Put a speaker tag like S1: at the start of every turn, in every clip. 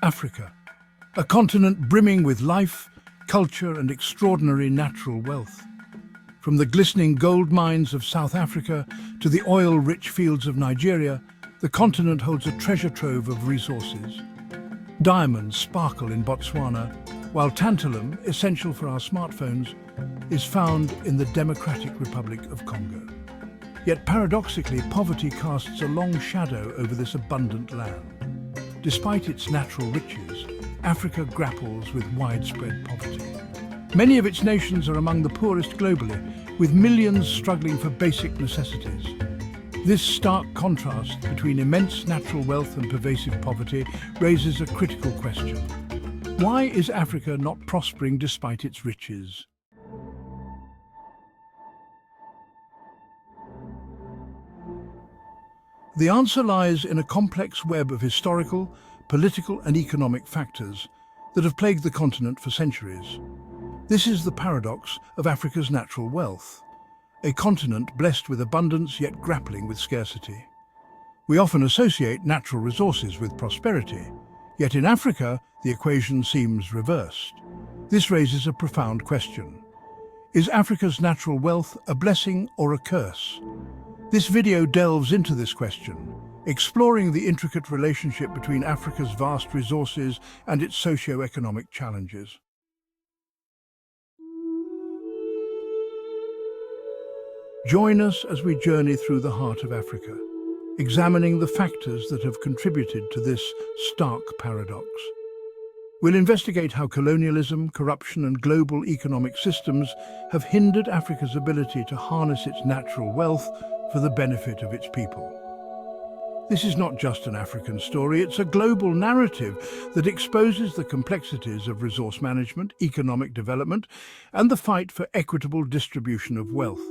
S1: Africa, a continent brimming with life, culture and extraordinary natural wealth. From the glistening gold mines of South Africa to the oil-rich fields of Nigeria, the continent holds a treasure trove of resources. Diamonds sparkle in Botswana, while tantalum, essential for our smartphones, is found in the Democratic Republic of Congo. Yet paradoxically, poverty casts a long shadow over this abundant land. Despite its natural riches, Africa grapples with widespread poverty. Many of its nations are among the poorest globally, with millions struggling for basic necessities. This stark contrast between immense natural wealth and pervasive poverty raises a critical question. Why is Africa not prospering despite its riches? The answer lies in a complex web of historical, political and economic factors that have plagued the continent for centuries. This is the paradox of Africa's natural wealth, a continent blessed with abundance yet grappling with scarcity. We often associate natural resources with prosperity, yet in Africa the equation seems reversed. This raises a profound question. Is Africa's natural wealth a blessing or a curse? This video delves into this question, exploring the intricate relationship between Africa's vast resources and its socio-economic challenges. Join us as we journey through the heart of Africa, examining the factors that have contributed to this stark paradox. We'll investigate how colonialism, corruption and global economic systems have hindered Africa's ability to harness its natural wealth for the benefit of its people. This is not just an African story, it's a global narrative that exposes the complexities of resource management, economic development, and the fight for equitable distribution of wealth.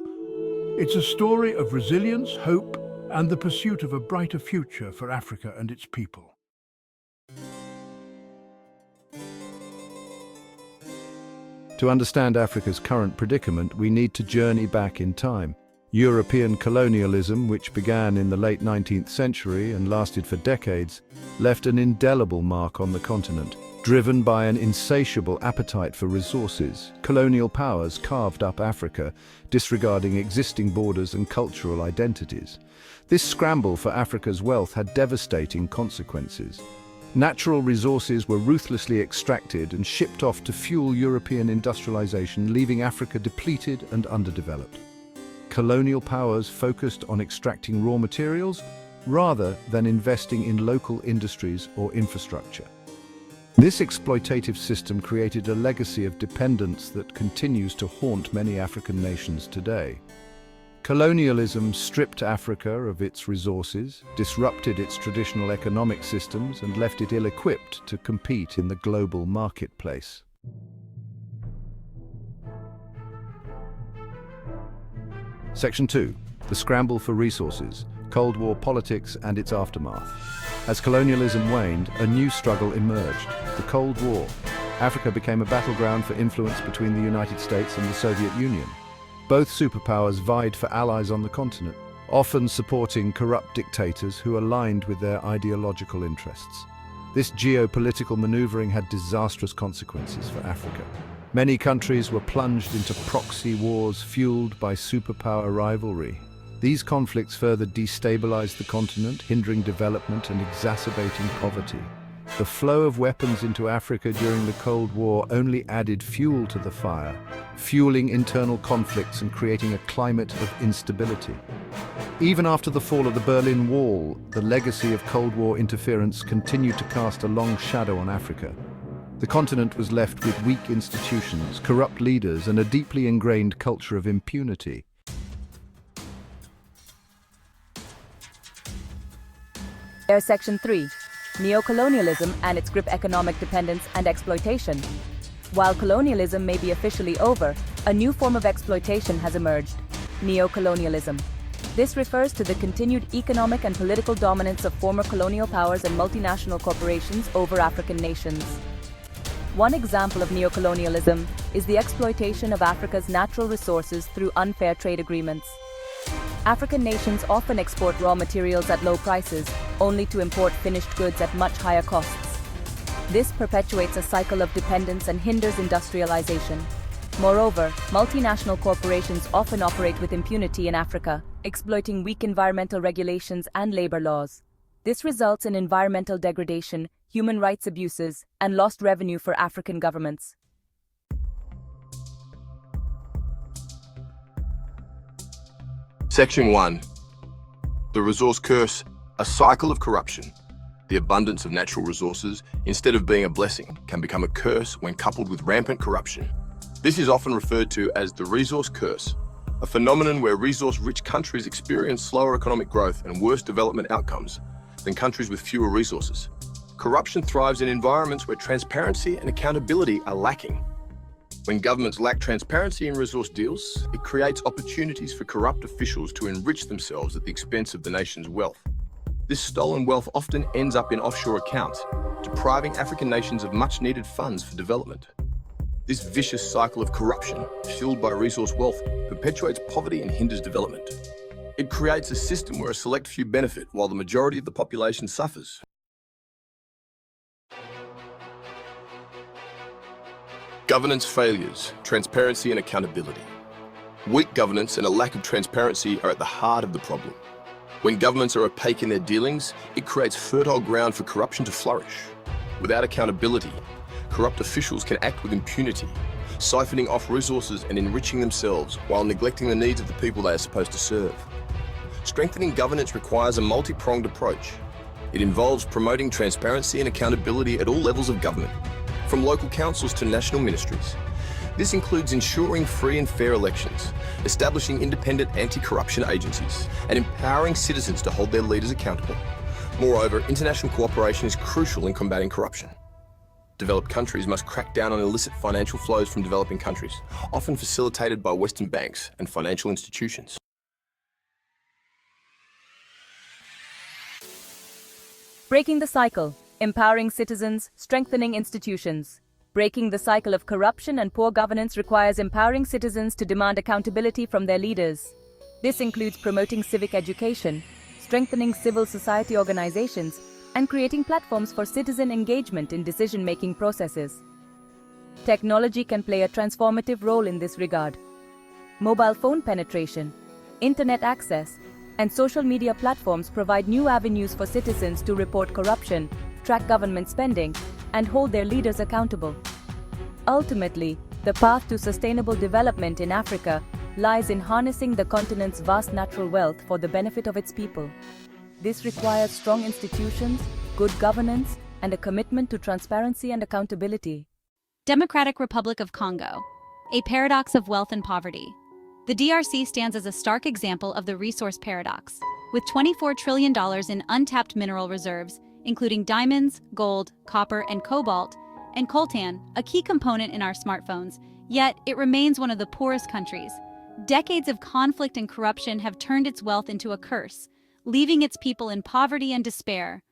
S1: It's a story of resilience, hope, and the pursuit of a brighter future for Africa and its people.
S2: To understand Africa's current predicament, we need to journey back in time. European colonialism, which began in the late 19th century and lasted for decades, left an indelible mark on the continent. Driven by an insatiable appetite for resources, colonial powers carved up Africa, disregarding existing borders and cultural identities. This scramble for Africa's wealth had devastating consequences. Natural resources were ruthlessly extracted and shipped off to fuel European industrialization, leaving Africa depleted and underdeveloped. Colonial powers focused on extracting raw materials rather than investing in local industries or infrastructure. This exploitative system created a legacy of dependence that continues to haunt many African nations today. Colonialism stripped Africa of its resources, disrupted its traditional economic systems, and left it ill-equipped to compete in the global marketplace. Section 2. The Scramble for Resources, Cold War Politics and its Aftermath. As colonialism waned, a new struggle emerged, the Cold War. Africa became a battleground for influence between the United States and the Soviet Union. Both superpowers vied for allies on the continent, often supporting corrupt dictators who aligned with their ideological interests. This geopolitical maneuvering had disastrous consequences for Africa. Many countries were plunged into proxy wars fueled by superpower rivalry. These conflicts further destabilized the continent, hindering development and exacerbating poverty. The flow of weapons into Africa during the Cold War only added fuel to the fire, fueling internal conflicts and creating a climate of instability. Even after the fall of the Berlin Wall, the legacy of Cold War interference continued to cast a long shadow on Africa. The continent was left with weak institutions, corrupt leaders, and a deeply ingrained culture of impunity.
S3: Section 3. Neocolonialism and its grip: economic dependence and exploitation. While colonialism may be officially over, a new form of exploitation has emerged: neocolonialism. This refers to the continued economic and political dominance of former colonial powers and multinational corporations over African nations. One example of neocolonialism is the exploitation of Africa's natural resources through unfair trade agreements. African nations often export raw materials at low prices, only to import finished goods at much higher costs. This perpetuates a cycle of dependence and hinders industrialization. Moreover, multinational corporations often operate with impunity in Africa, exploiting weak environmental regulations and labor laws. This results in environmental degradation, human rights abuses, and lost revenue for African governments.
S4: Section 1. The resource curse, a cycle of corruption. The abundance of natural resources, instead of being a blessing, can become a curse when coupled with rampant corruption. This is often referred to as the resource curse, a phenomenon where resource-rich countries experience slower economic growth and worse development outcomes than countries with fewer resources. Corruption thrives in environments where transparency and accountability are lacking. When governments lack transparency in resource deals, it creates opportunities for corrupt officials to enrich themselves at the expense of the nation's wealth. This stolen wealth often ends up in offshore accounts, depriving African nations of much-needed funds for development. This vicious cycle of corruption, fueled by resource wealth, perpetuates poverty and hinders development. It creates a system where a select few benefit while the majority of the population suffers. Governance failures, transparency and accountability. Weak governance and a lack of transparency are at the heart of the problem. When governments are opaque in their dealings, it creates fertile ground for corruption to flourish. Without accountability, corrupt officials can act with impunity, siphoning off resources and enriching themselves while neglecting the needs of the people they are supposed to serve. Strengthening governance requires a multi-pronged approach. It involves promoting transparency and accountability at all levels of government, from local councils to national ministries. This includes ensuring free and fair elections, establishing independent anti-corruption agencies, and empowering citizens to hold their leaders accountable. Moreover, international cooperation is crucial in combating corruption. Developed countries must crack down on illicit financial flows from developing countries, often facilitated by Western banks and financial institutions.
S3: Breaking the cycle, empowering citizens, strengthening institutions. Breaking the cycle of corruption and poor governance requires empowering citizens to demand accountability from their leaders. This includes promoting civic education, strengthening civil society organizations, and creating platforms for citizen engagement in decision-making processes. Technology can play a transformative role in this regard. Mobile phone penetration, internet access, and social media platforms provide new avenues for citizens to report corruption, track government spending, and hold their leaders accountable. Ultimately, the path to sustainable development in Africa lies in harnessing the continent's vast natural wealth for the benefit of its people. This requires strong institutions, good governance, and a commitment to transparency and accountability.
S5: Democratic Republic of Congo, a paradox of wealth and poverty. The DRC stands as a stark example of the resource paradox, with $24 trillion in untapped mineral reserves, including diamonds, gold, copper, and cobalt, and coltan, a key component in our smartphones, yet it remains one of the poorest countries. Decades of conflict and corruption have turned its wealth into a curse, leaving its people in poverty and despair.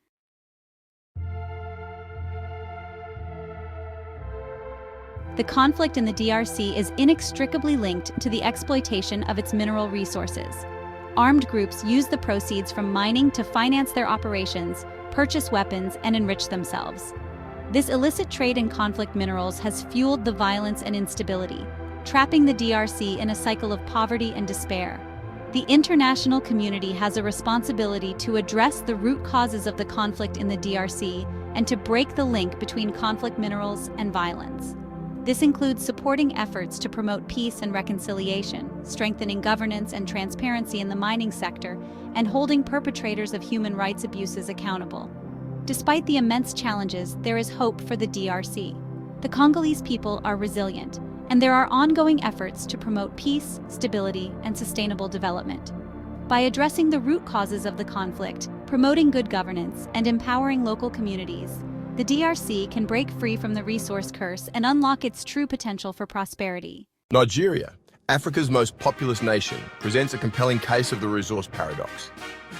S5: The conflict in the DRC is inextricably linked to the exploitation of its mineral resources. Armed groups use the proceeds from mining to finance their operations, purchase weapons, and enrich themselves. This illicit trade in conflict minerals has fueled the violence and instability, trapping the DRC in a cycle of poverty and despair. The international community has a responsibility to address the root causes of the conflict in the DRC and to break the link between conflict minerals and violence. This includes supporting efforts to promote peace and reconciliation, strengthening governance and transparency in the mining sector, and holding perpetrators of human rights abuses accountable. Despite the immense challenges, there is hope for the DRC. The Congolese people are resilient, and there are ongoing efforts to promote peace, stability, and sustainable development. By addressing the root causes of the conflict, promoting good governance, and empowering local communities, the DRC can break free from the resource curse and unlock its true potential for prosperity.
S4: Nigeria, Africa's most populous nation, presents a compelling case of the resource paradox.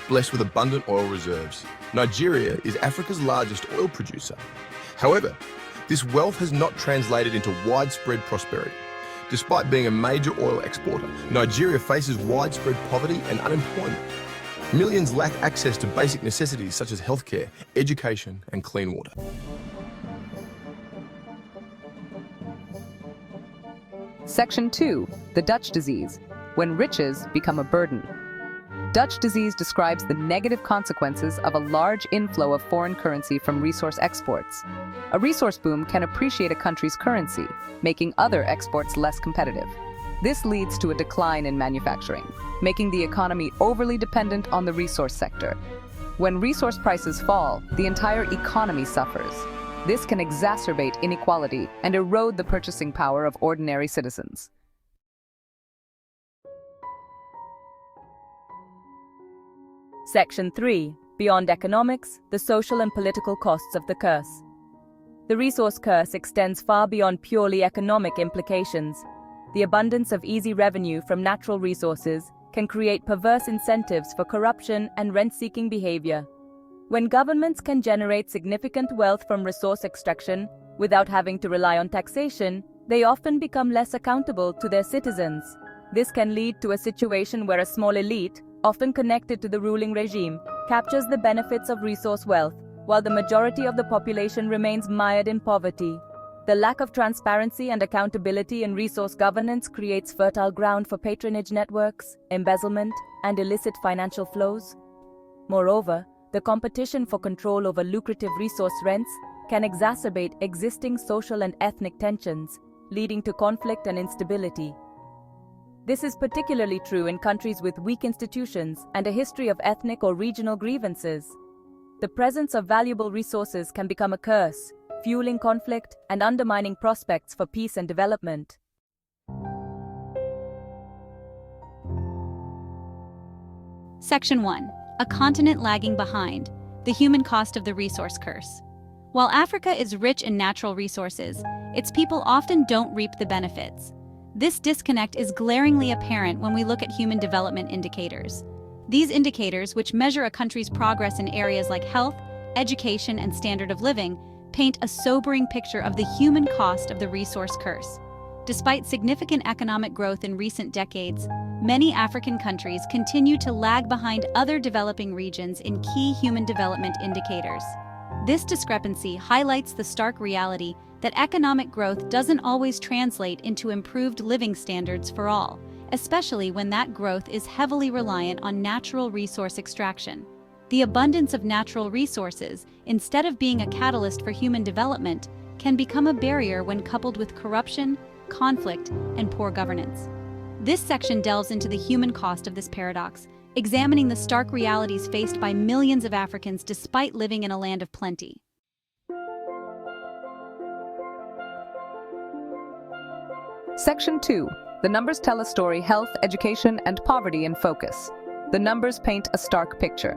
S4: Blessed with abundant oil reserves, Nigeria is Africa's largest oil producer. However, this wealth has not translated into widespread prosperity. Despite being a major oil exporter, Nigeria faces widespread poverty and unemployment. Millions lack access to basic necessities such as healthcare, education, and clean water.
S3: Section 2. The Dutch disease, when riches become a burden. Dutch disease describes the negative consequences of a large inflow of foreign currency from resource exports. A resource boom can appreciate a country's currency, making other exports less competitive. This leads to a decline in manufacturing, making the economy overly dependent on the resource sector. When resource prices fall, the entire economy suffers. This can exacerbate inequality and erode the purchasing power of ordinary citizens. Section 3. Beyond economics, the social and political costs of the curse. The resource curse extends far beyond purely economic implications. The abundance of easy revenue from natural resources can create perverse incentives for corruption and rent-seeking behavior. When governments can generate significant wealth from resource extraction without having to rely on taxation, they often become less accountable to their citizens. This can lead to a situation where a small elite, often connected to the ruling regime, captures the benefits of resource wealth, while the majority of the population remains mired in poverty. The lack of transparency and accountability in resource governance creates fertile ground for patronage networks, embezzlement, and illicit financial flows. Moreover, the competition for control over lucrative resource rents can exacerbate existing social and ethnic tensions, leading to conflict and instability. This is particularly true in countries with weak institutions and a history of ethnic or regional grievances. The presence of valuable resources can become a curse, fueling conflict and undermining prospects for peace and development.
S5: Section 1. A continent lagging behind. The human cost of the resource curse. While Africa is rich in natural resources, its people often don't reap the benefits. This disconnect is glaringly apparent when we look at human development indicators. These indicators, which measure a country's progress in areas like health, education, and standard of living, paint a sobering picture of the human cost of the resource curse. Despite significant economic growth in recent decades, many African countries continue to lag behind other developing regions in key human development indicators. This discrepancy highlights the stark reality that economic growth doesn't always translate into improved living standards for all, especially when that growth is heavily reliant on natural resource extraction. The abundance of natural resources, instead of being a catalyst for human development, can become a barrier when coupled with corruption, conflict, and poor governance. This section delves into the human cost of this paradox, examining the stark realities faced by millions of Africans despite living in a land of plenty.
S3: Section 2. The numbers tell a story: health, education, and poverty in focus. The numbers paint a stark picture.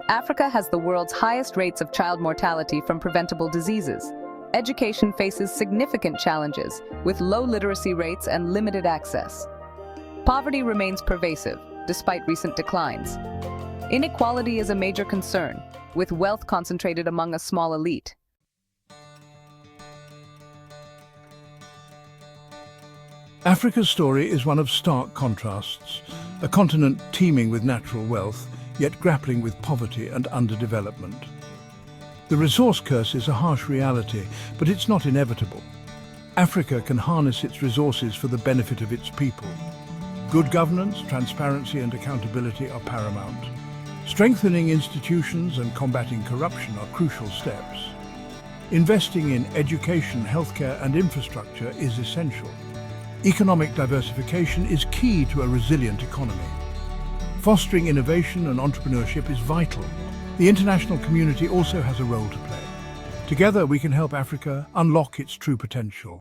S3: Africa has the world's highest rates of child mortality from preventable diseases. Education faces significant challenges, with low literacy rates and limited access. Poverty remains pervasive, despite recent declines. Inequality is a major concern, with wealth concentrated among a small elite.
S1: Africa's story is one of stark contrasts, a continent teeming with natural wealth, yet grappling with poverty and underdevelopment. The resource curse is a harsh reality, but it's not inevitable. Africa can harness its resources for the benefit of its people. Good governance, transparency, and accountability are paramount. Strengthening institutions and combating corruption are crucial steps. Investing in education, healthcare, and infrastructure is essential. Economic diversification is key to a resilient economy. Fostering innovation and entrepreneurship is vital. The international community also has a role to play. Together, we can help Africa unlock its true potential.